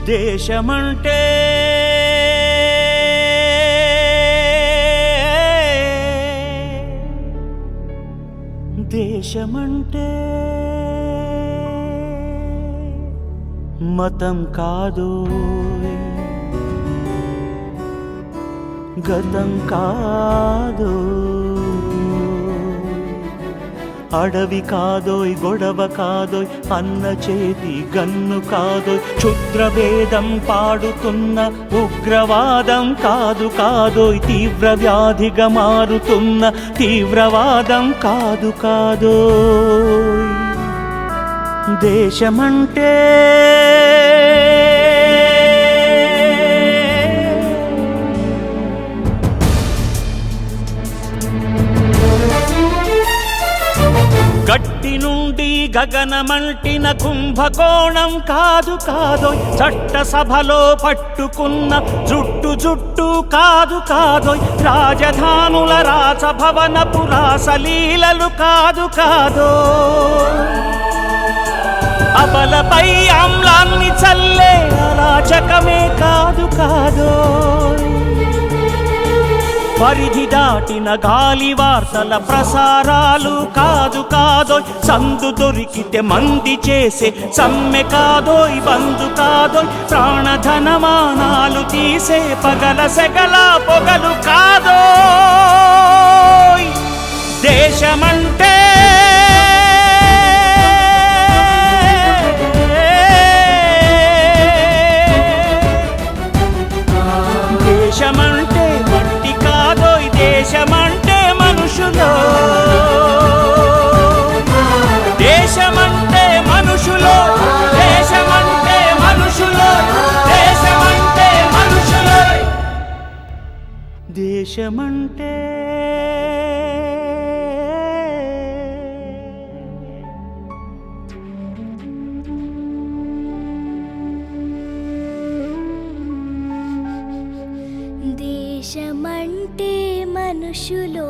దేశమంటే దేశమంటే మతం కాదు, గతం కాదు, అడవి కాదోయ్, గొడవ కాదోయ్, అన్న చేతి గన్ను కాదోయ్, క్షుద్రభేదం పాడుతున్న ఉగ్రవాదం కాదు కాదోయ్, తీవ్ర వ్యాధిగా మారుతున్న తీవ్రవాదం కాదు కాదోయ్. దేశమంటే గట్టి నుండి గగనమంటిన కుంభకోణం కాదు కాదోయ్, చట్టసభలో పట్టుకున్న జుట్టు కాదు కాదోయ్, రాజధానుల రాజభవనపు రాసలీలలు కాదు కాదోయ్, అబలపై ఆమ్లాన్ని చల్లే అరాచకమే కాదు కాదోయ్, పరిధి దాటిన గాలి వార్తల ప్రసారాలు కాదు కాదోయ్, సందు దొరికితే మంది చేసే సమ్మె కాదోయ్, బంధు కాదోయ్, ప్రాణధనమానాలు తీసే పగల సెగల పొగలు కాదోయ్. దేశమంటే దేశమంటే మట్టి కాదోయ్, దేశమంటే మనుషులు, దేశమంటే మనుషులు, దేశమంటే మనుషులు, దేశమంటే మనుషులు, దేశమంటే దేశమంటే మనుషులో.